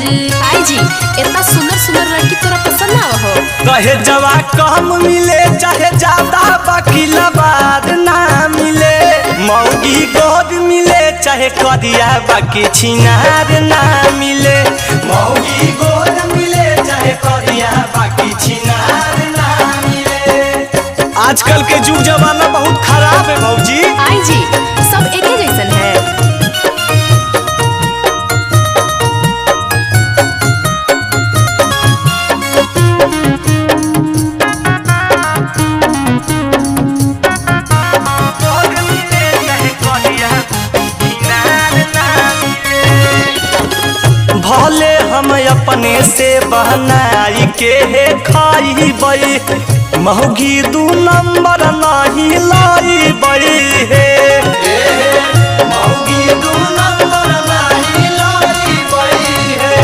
आई जी इतना सुंदर सुंदर लड़की तोरा पसंद ना हो? कहे जवा कम मिले चाहे ज्यादा बाकी लबाद ना मिले, मौगी गोद मिले चाहे करिया बाकी छिनार ना मिले, मौगी गोद मिले चाहे करिया बाकी छिनार ना मिले। आजकल के जुग जमाना बहुत खराब है भौजी। आई जी सब एके जैसन है। भले हम अपने से बहनाई के खाई मौगी दू नंबर नहीं लाई हे, मौगी दू नंबर